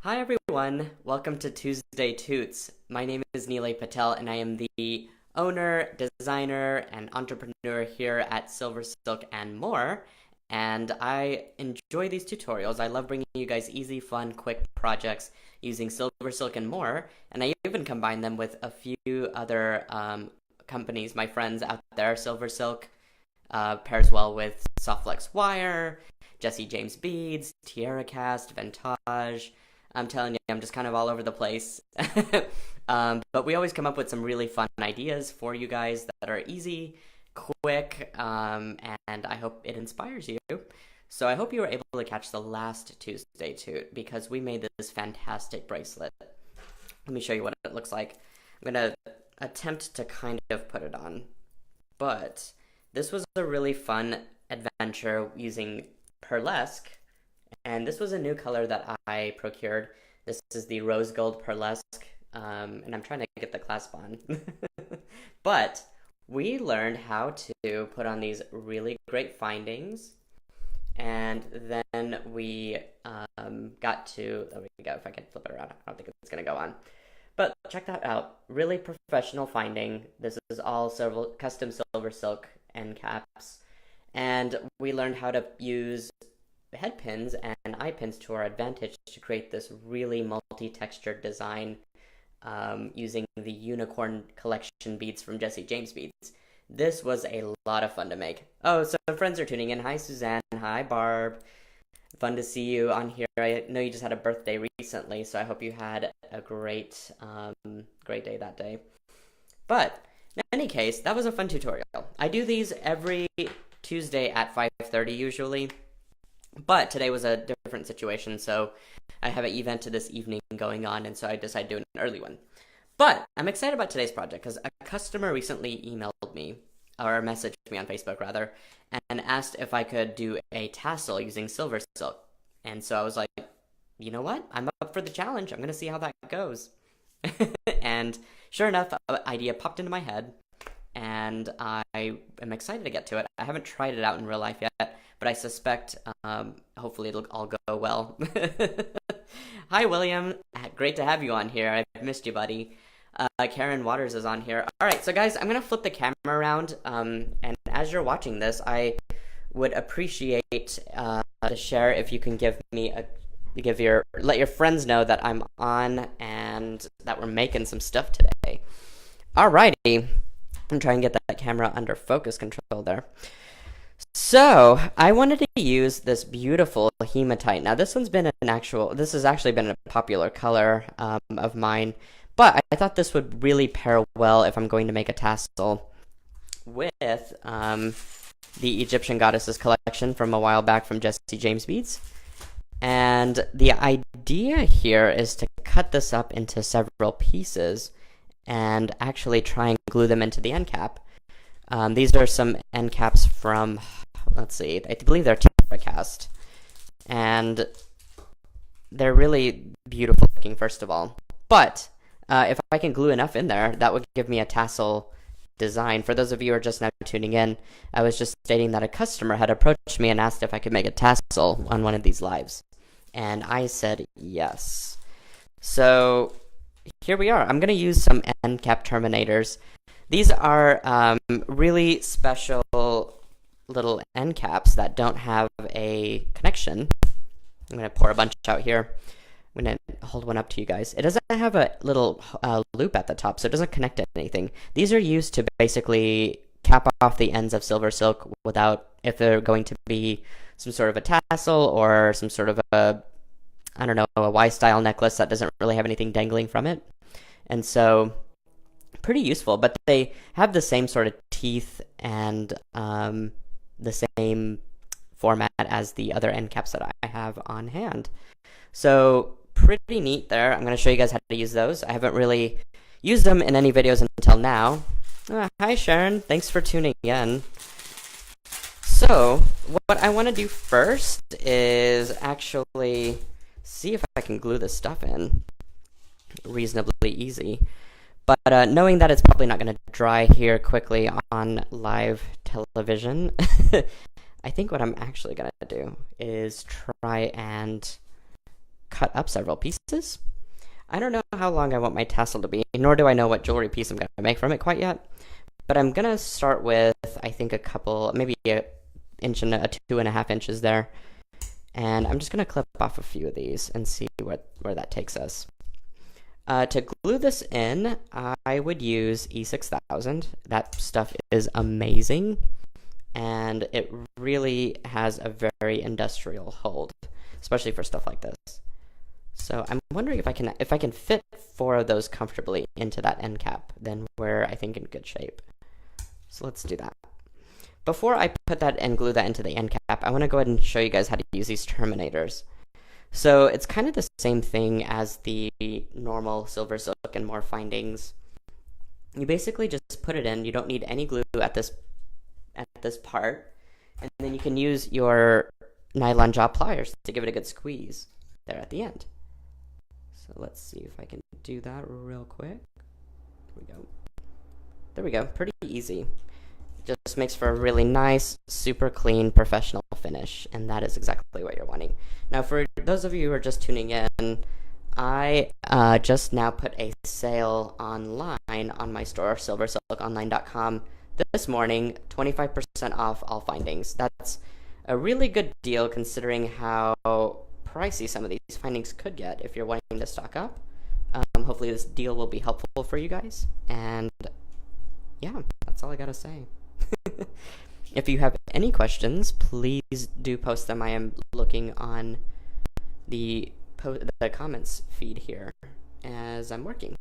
Hi everyone, welcome to Tuesday Toots. My name is Neelay Patel and I am the owner, designer, and entrepreneur here at SilverSilk and more. And I enjoy these tutorials. I love bringing you guys easy, fun, quick projects using SilverSilk and more. And I even combine them with a few other companies, my friends out there. SilverSilk pairs well with Softflex Wire, Jesse James Beads, TiaraCast, Ventage. I'm telling you, I'm just kind of all over the place. But we always come up with some really fun ideas for you guys that are easy, quick, and I hope it inspires you. So I hope you were able to catch the last Tuesday Toot because we made this fantastic bracelet. Let me show you what it looks like. I'm going to attempt to kind of put it on. But this was a really fun adventure using pearlesque. And this was a new color that I procured. This is the rose gold pearlesque, and I'm trying to get the clasp on. But we learned how to put on these really great findings, and then we got to, there we go, if I can flip it around, I don't think it's going to go on. But check that out, really professional finding. This is all custom SilverSilk end caps, and we learned how to use head pins and eye pins to our advantage to create this really multi-textured design using the unicorn collection beads from Jesse James Beads. This was a lot of fun to make. Oh, so friends are tuning in. Hi Suzanne, hi Barb. Fun to see you on here. I know you just had a birthday recently, so I hope you had a great day that day. But in any case, that was a fun tutorial. I do these every Tuesday at 5:30 usually. But today was a different situation, so I have an event this evening going on, and so I decided to do an early one. But I'm excited about today's project because a customer recently emailed me, or messaged me on Facebook rather, and asked if I could do a tassel using SilverSilk. And so I was like, you know what? I'm up for the challenge. I'm going to see how that goes. And sure enough, an idea popped into my head, and I am excited to get to it. I haven't tried it out in real life yet, but I suspect hopefully it'll all go well. Hi, William. Great to have you on here. I've missed you, buddy. Karen Waters is on here. All right, so guys, I'm going to flip the camera around, and as you're watching this, I would appreciate the share if you can give me let your friends know that I'm on and that we're making some stuff today. Alrighty. I'm trying to get that camera under focus control there. So, I wanted to use this beautiful hematite. Now, this has actually been a popular color of mine, but I thought this would really pair well if I'm going to make a tassel with the Egyptian Goddesses collection from a while back from Jesse James Beads. And the idea here is to cut this up into several pieces and actually try and glue them into the end cap. These are some end caps from, let's see, I believe they're TiaraCast. And they're really beautiful looking, first of all. But if I can glue enough in there, that would give me a tassel design. For those of you who are just now tuning in, I was just stating that a customer had approached me and asked if I could make a tassel on one of these lives. And I said yes. So here we are. I'm going to use some end cap terminators. These are really special little end caps that don't have a connection. I'm going to pour a bunch out here. I'm going to hold one up to you guys. It doesn't have a little loop at the top, so it doesn't connect to anything. These are used to basically cap off the ends of SilverSilk if they're going to be some sort of a tassel or some sort of a Y-style necklace that doesn't really have anything dangling from it. And so pretty useful, but they have the same sort of teeth and the same format as the other end caps that I have on hand. So pretty neat there. I'm going to show you guys how to use those. I haven't really used them in any videos until now. Hi Sharon, thanks for tuning in. So what I want to do first is actually see if I can glue this stuff in reasonably easy. But knowing that it's probably not going to dry here quickly on live television, I think what I'm actually going to do is try and cut up several pieces. I don't know how long I want my tassel to be, nor do I know what jewelry piece I'm going to make from it quite yet. But I'm going to start with, I think, a couple, maybe an inch and a 2.5 inches there. And I'm just going to clip off a few of these and see where that takes us. To glue this in, I would use E6000. That stuff is amazing, and it really has a very industrial hold, especially for stuff like this. So I'm wondering if I can fit 4 of those comfortably into that end cap, then we're, I think, in good shape. So let's do that. Before I put that and glue that into the end cap, I want to go ahead and show you guys how to use these terminators. So it's kind of the same thing as the normal SilverSilk and more findings. You basically just put it in. You don't need any glue at this part, and then you can use your nylon jaw pliers to give it a good squeeze there at the end. So let's see if I can do that real quick. Here we go. There we go. Pretty easy. Just makes for a really nice, super clean, professional finish, and that is exactly what you're wanting. Now, for those of you who are just tuning in, I just now put a sale online on my store, SilverSilkOnline.com, this morning, 25% off all findings. That's a really good deal considering how pricey some of these findings could get if you're wanting to stock up. Hopefully this deal will be helpful for you guys, and yeah, that's all I gotta say. If you have any questions, please do post them. I am looking on the comments feed here as I'm working.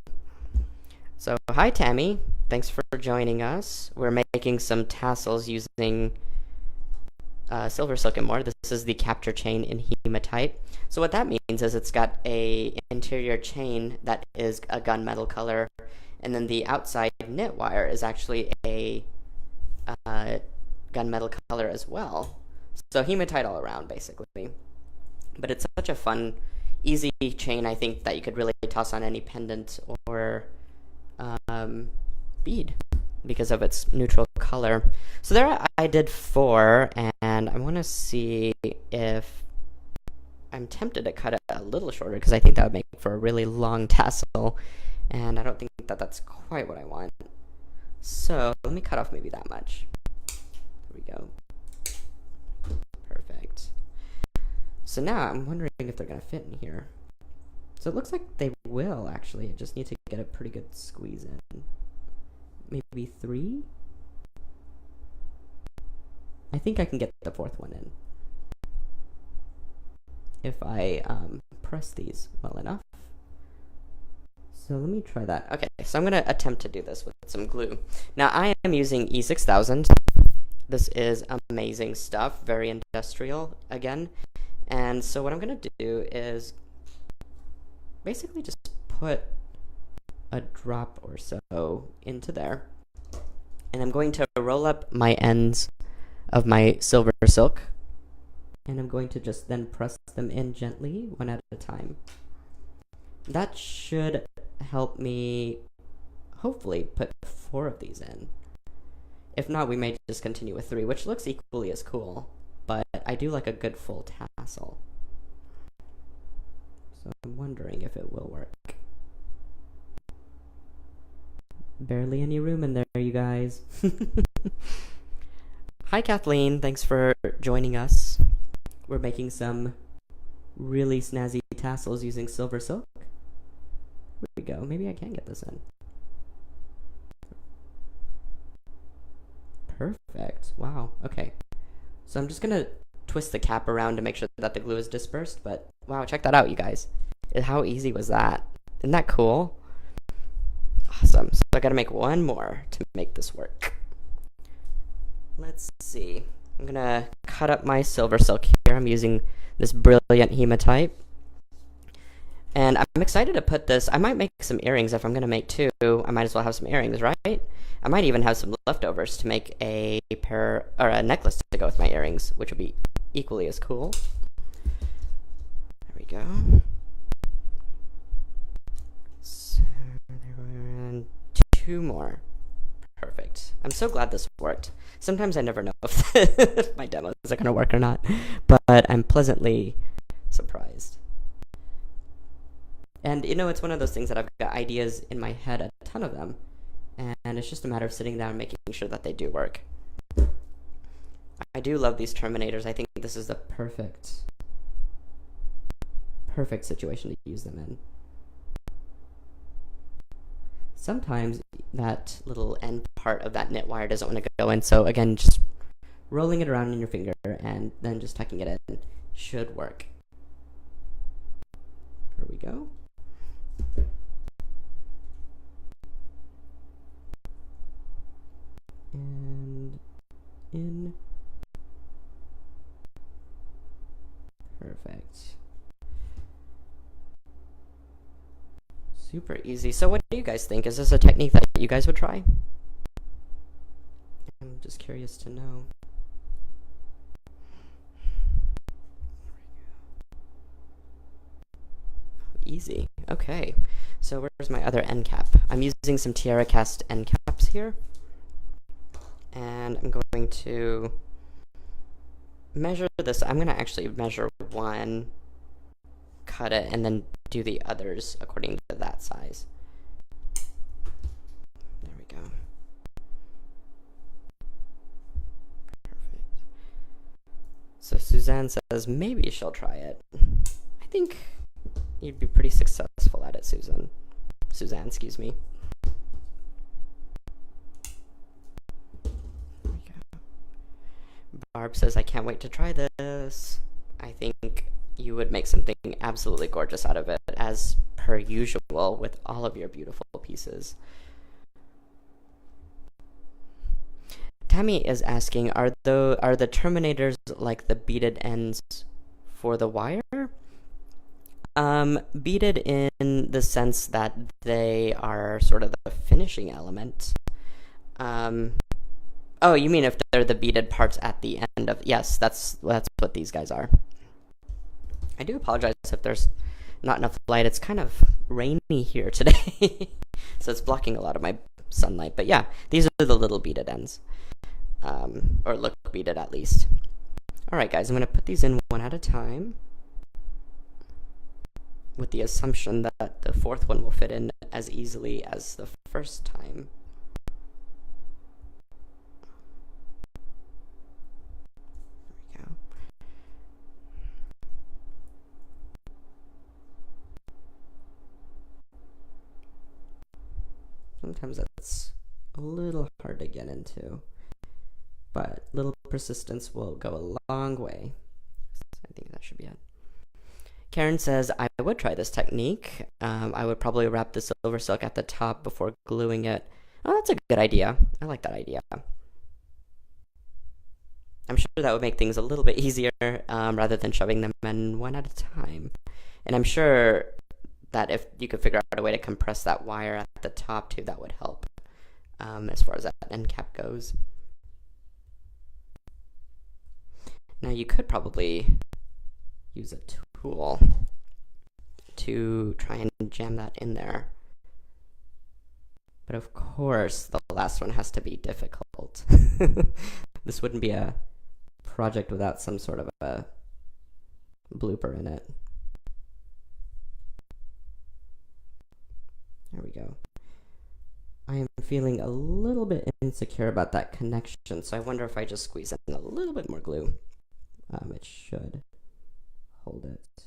So hi Tammy, thanks for joining us. We're making some tassels using SilverSilk and more. This is the capture chain in hematite. So what that means is it's got a interior chain that is a gunmetal color, and then the outside knit wire is actually a gunmetal color as well. So hematite all around, basically. But it's such a fun, easy chain, I think, that you could really toss on any pendant or bead because of its neutral color. So there I did 4, and I want to see if I'm tempted to cut it a little shorter because I think that would make for a really long tassel, and I don't think that that's quite what I want. So let me cut off maybe that much. There we go. Perfect. So now I'm wondering if they're going to fit in here. So it looks like they will, actually. I just need to get a pretty good squeeze in. Maybe 3? I think I can get the 4th one in if I press these well enough. So let me try that. Okay, so I'm going to attempt to do this with some glue. Now I am using E6000. This is amazing stuff, very industrial again. And so what I'm going to do is basically just put a drop or so into there. And I'm going to roll up my ends of my SilverSilk. And I'm going to just then press them in gently, one at a time. That should help me hopefully put 4 of these in. If not, we may just continue with 3, which looks equally as cool, but I do like a good full tassel. So I'm wondering if it will work. Barely any room in there, you guys. Hi Kathleen, thanks for joining us. We're making some really snazzy tassels using SilverSilk. There we go. Maybe I can get this in. Perfect. Wow. Okay. So I'm just going to twist the cap around to make sure that the glue is dispersed. But wow, check that out, you guys. How easy was that? Isn't that cool? Awesome. So I got to make one more to make this work. Let's see. I'm going to cut up my SilverSilk here. I'm using this brilliant hematite. And I'm excited to put this. I might make some earrings if I'm going to make 2. I might as well have some earrings, right? I might even have some leftovers to make a pair or a necklace to go with my earrings, which would be equally as cool. There we go. So, 2 more. Perfect. I'm so glad this worked. Sometimes I never know if my demos are going to work or not, but I'm pleasantly surprised. And you know, it's one of those things that I've got ideas in my head, a ton of them, and it's just a matter of sitting down and making sure that they do work. I do love these terminators. I think this is the perfect situation to use them in. Sometimes that little end part of that knit wire doesn't want to go in, so again, just rolling it around in your finger and then just tucking it in should work. Here we go. And in. Perfect. Super easy. So what do you guys think? Is this a technique that you guys would try? I'm just curious to know. Easy. Okay. So where's my other end cap? I'm using some Tiara Cast end caps here. And I'm going to measure this. I'm going to actually measure one, cut it, and then do the others according to that size. There we go. Perfect. So Suzanne says maybe she'll try it. I think you'd be pretty successful at it, Suzanne, excuse me. There we go. Barb says, I can't wait to try this. I think you would make something absolutely gorgeous out of it, as per usual with all of your beautiful pieces. Tammy is asking, are the terminators like the beaded ends for the wire? Beaded in the sense that they are sort of the finishing element. Oh, you mean if they're the beaded parts at the end of... Yes, that's what these guys are. I do apologize if there's not enough light. It's kind of rainy here today, so it's blocking a lot of my sunlight. But yeah, these are the little beaded ends, or look beaded at least. All right, guys, I'm going to put these in one at a time with the assumption that the fourth one will fit in as easily as the first time. Sometimes that's a little hard to get into, but little persistence will go a long way. I think that should be it. Karen says, I would try this technique. I would probably wrap the SilverSilk at the top before gluing it. Oh, that's a good idea. I like that idea. I'm sure that would make things a little bit easier rather than shoving them in one at a time. And I'm sure that if you could figure out a way to compress that wire at the top too, that would help as far as that end cap goes. Now you could probably use a tool to try and jam that in there. But of course, the last one has to be difficult. This wouldn't be a project without some sort of a blooper in it. There we go. I am feeling a little bit insecure about that connection, so I wonder if I just squeeze in a little bit more glue. It should hold it.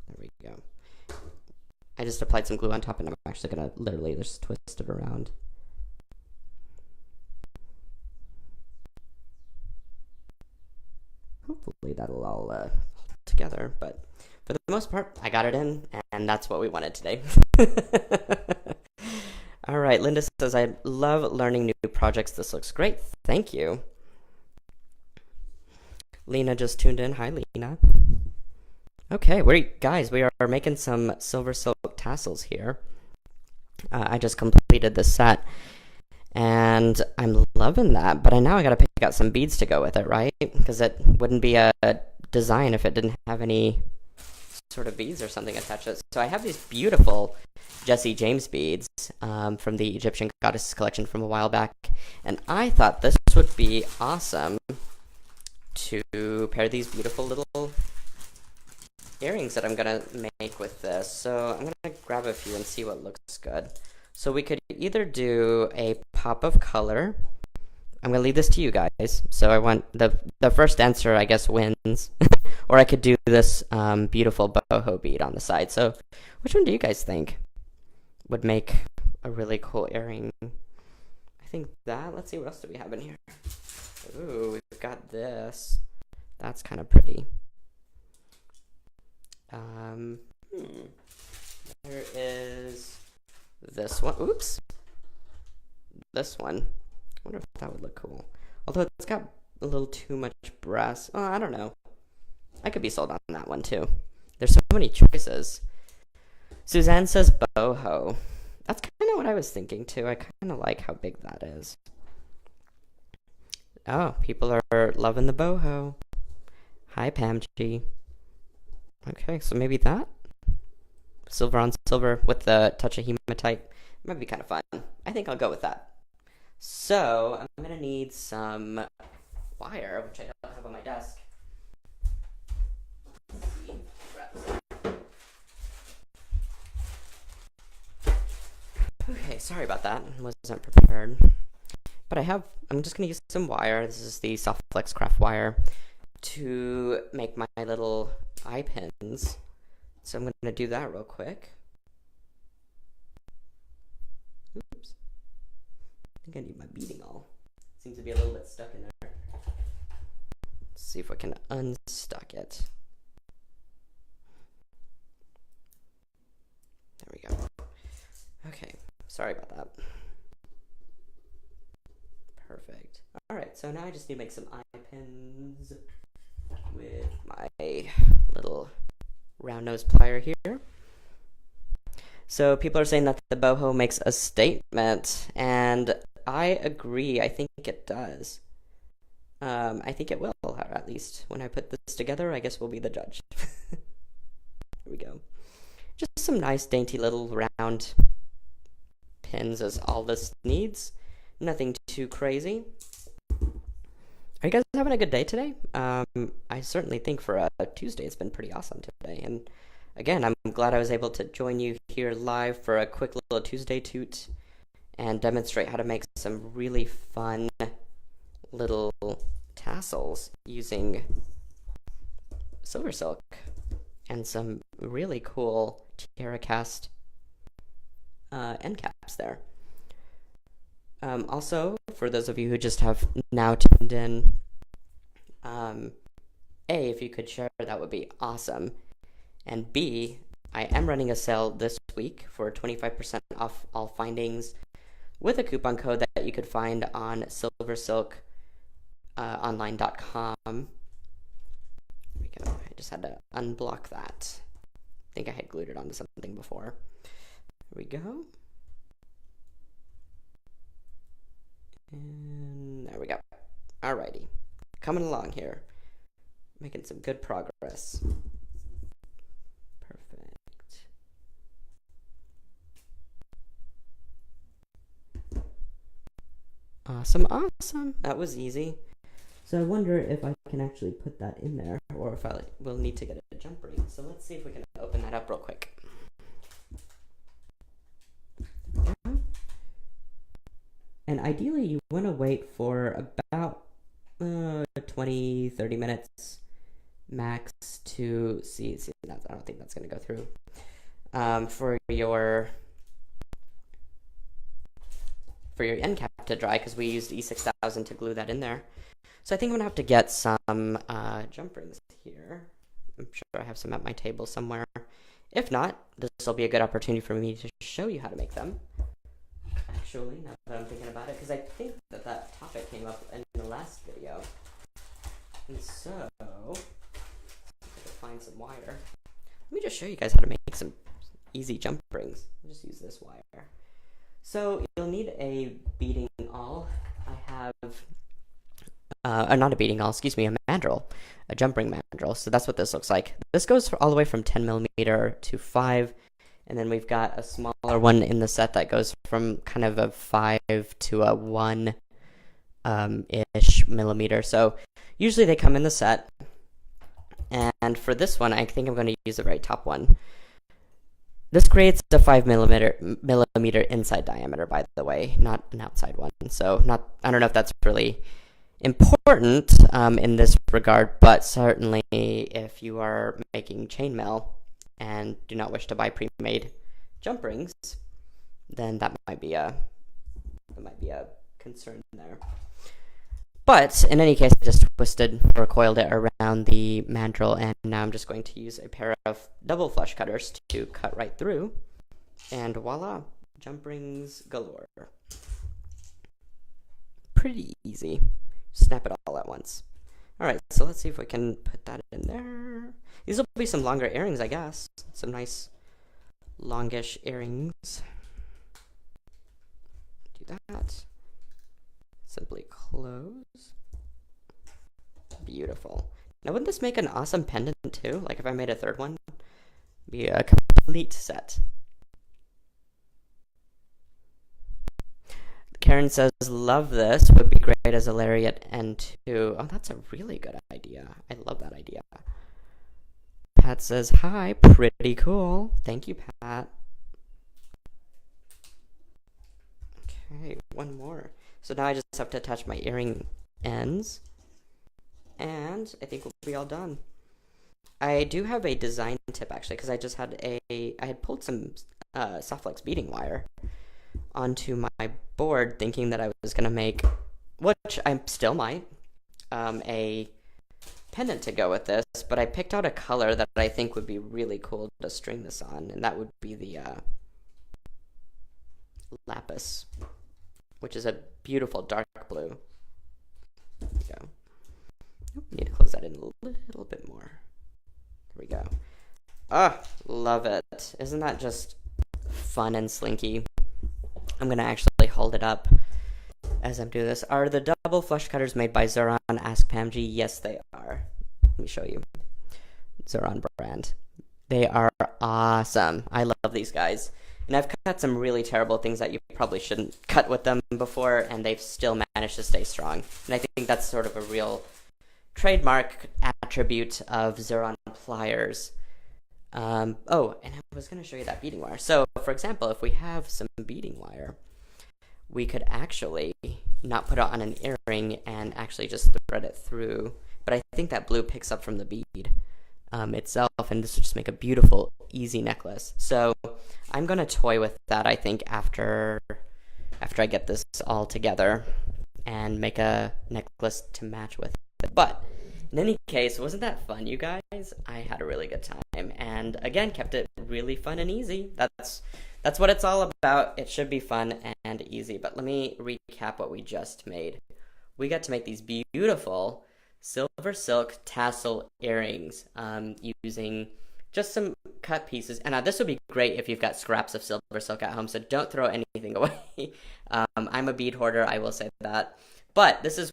There we go. I just applied some glue on top, and I'm actually going to literally just twist it around. Hopefully that'll all hold together, but for the most part, I got it in, and that's what we wanted today. All right, Linda says, I love learning new projects. This looks great. Thank you. Lena just tuned in. Hi, Lena. Okay, guys, we are making some SilverSilk tassels here. I just completed the set, and I'm loving that, but now I got to pick out some beads to go with it, right? Because it wouldn't be a design if it didn't have any sort of beads or something attached to it. So I have these beautiful Jesse James beads from the Egyptian Goddesses collection from a while back, and I thought this would be awesome to pair these beautiful little earrings that I'm gonna make with this. So I'm gonna grab a few and see what looks good. So we could either do a pop of color. I'm gonna leave this to you guys. So I want the first answer, I guess, wins. Or I could do this beautiful boho bead on the side. So which one do you guys think would make a really cool earring? I think that. Let's see, what else do we have in here? Ooh, we've got this. That's kind of pretty. There is this one. Oops. This one. I wonder if that would look cool. Although it's got a little too much brass. Oh, I don't know. I could be sold on that one too. There's so many choices. Suzanne says boho. That's kind of what I was thinking too. I kind of like how big that is. Oh, people are loving the boho. Hi, Pam G. Okay, so maybe that? Silver on silver with the touch of hematite. Might be kind of fun. I think I'll go with that. So, I'm going to need some wire, which I don't have on my desk. Let's see. Okay, sorry about that. I wasn't prepared. But I'm just going to use some wire. This is the Soft Flex Craft wire to make my little eye pins. So I'm going to do that real quick. Oops. I think I need my beading awl. Seems to be a little bit stuck in there. Let's see if I can unstuck it. There we go. Okay, sorry about that. Perfect. Alright, so now I just need to make some eye pins with my little round nose plier here. So people are saying that the boho makes a statement, and I agree. I think it does. I think it will, or at least when I put this together, I guess we'll be the judge. Here we go. Just some nice dainty little round pins is all this needs. Nothing too crazy. Are you guys having a good day today? I certainly think for a Tuesday it's been pretty awesome today. And again, I'm glad I was able to join you here live for a quick little Tuesday toot and demonstrate how to make some really fun little tassels using SilverSilk and some really cool tiara cast end caps there. Also, for those of you who just have now tuned in, A, if you could share, that would be awesome. And B, I am running a sale this week for 25% off all findings with a coupon code that you could find on silversilkonline.com. There we go. I just had to unblock that. I think I had glued it onto something before. There we go. And there we go. Alrighty. Coming along here. Making some good progress. Perfect. Awesome, awesome. That was easy. So I wonder if I can actually put that in there, or if I will need to get a jump ring. So let's see if we can open that up real quick. And ideally, you want to wait for about 20-30 minutes max to see that. I don't think that's going to go through. For your end cap to dry, because we used E6000 to glue that in there. So I think I'm going to have to get some jump rings here. I'm sure I have some at my table somewhere. If not, this will be a good opportunity for me to show you how to make them. Actually, now that I'm thinking about it, because I think that topic came up in the last video. And so, I have to find some wire. Let me just show you guys how to make some easy jump rings. I'll just use this wire. So, you'll need a beading awl. I have, not a beading awl, excuse me, a mandrel. A jump ring mandrel. So that's what this looks like. This goes all the way from 10 millimeter to 5. And then we've got a smaller one in the set that goes from kind of a 5 to a 1 ish millimeter. So usually they come in the set. And for this one, I think I'm going to use the very top one. This creates a 5 millimeter inside diameter, by the way, not an outside one. So I don't know if that's really important in this regard, but certainly if you are making chainmail and do not wish to buy pre-made jump rings, then that might be a concern there. But in any case, I just twisted or coiled it around the mandrel, and now I'm just going to use a pair of double flush cutters to cut right through, and voila, jump rings galore. Pretty easy. Snap it all at once. Alright, so let's see if we can put that in there. These will be some longer earrings, I guess. Some nice longish earrings. Do that. Simply close. Beautiful. Now, wouldn't this make an awesome pendant too? Like if I made a third one? Be a complete set. Karen says, love this. Would be great as a lariat and two. Oh, that's a really good idea. I love that idea. Pat says, hi, pretty cool. Thank you, Pat. Okay, one more. So now I just have to attach my earring ends, and I think we'll be all done. I do have a design tip actually, because I just had I had pulled some softflex beading wire onto my board, thinking that I was gonna make, which I still might, a pendant to go with this, but I picked out a color that I think would be really cool to string this on, and that would be the lapis, which is a beautiful dark blue. There we go. Need to close that in a little bit more. There we go. Ah, love it. Isn't that just fun and slinky? I'm gonna actually hold it up as I'm doing this. Are the double flush cutters made by Zuron? Ask Pamji. Yes, they are. Let me show you. Zuron brand. They are awesome. I love these guys. And I've cut some really terrible things that you probably shouldn't cut with them before, and they've still managed to stay strong. And I think that's sort of a real trademark attribute of Zuron pliers. Oh, and I was going to show you that beading wire. So, for example, if we have some beading wire, we could actually not put it on an earring and actually just thread it through. But I think that blue picks up from the bead itself, and this would just make a beautiful, easy necklace. So I'm going to toy with that, I think, after I get this all together and make a necklace to match with it. But in any case, wasn't that fun, you guys? I had a really good time, and again, kept it really fun and easy. That's what it's all about. It should be fun and easy. But let me recap what we just made. We got to make these beautiful SilverSilk tassel earrings using just some cut pieces. And this would be great if you've got scraps of SilverSilk at home, so don't throw anything away. I'm a bead hoarder, I will say that. But this is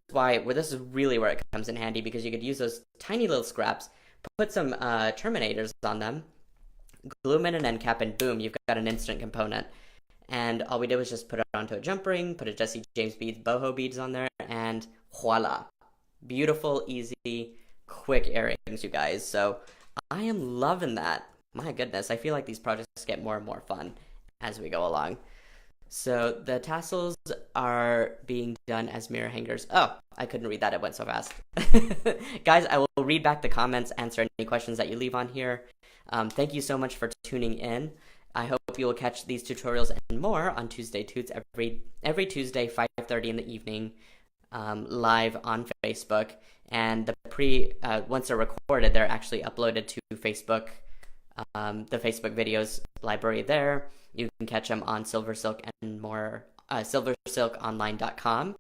really where it comes in handy, because you could use those tiny little scraps, put some terminators on them, glue them in an end cap, and boom, you've got an instant component. And all we did was just put it onto a jump ring, put a Jesse James beads, boho beads on there, and voila. Beautiful, easy, quick earrings, you guys. So I am loving that. My goodness, I feel like these projects get more and more fun as we go along. So the tassels are being done as mirror hangers. Oh, I couldn't read that. It went so fast. Guys, I will read back the comments, answer any questions that you leave on here. Thank you so much for tuning in. I hope you will catch these tutorials and more on Tuesday Toots every Tuesday, 5:30 in the evening, live on Facebook. And the once they're recorded, they're actually uploaded to Facebook, the Facebook videos library there. You can catch them on SilverSilk and more, SilverSilkOnline.com,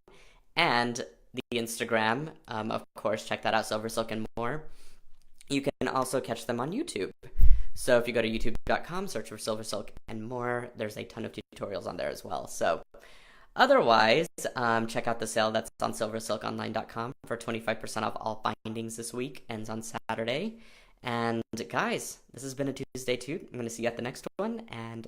and the Instagram. Of course, check that out, SilverSilk and more. You can also catch them on YouTube. So if you go to youtube.com, search for SilverSilk and more, there's a ton of tutorials on there as well. So otherwise, check out the sale that's on SilverSilkOnline.com for 25% off all bindings this week. Ends on Saturday. And guys, this has been a Tuesday Toot. I'm going to see you at the next one, and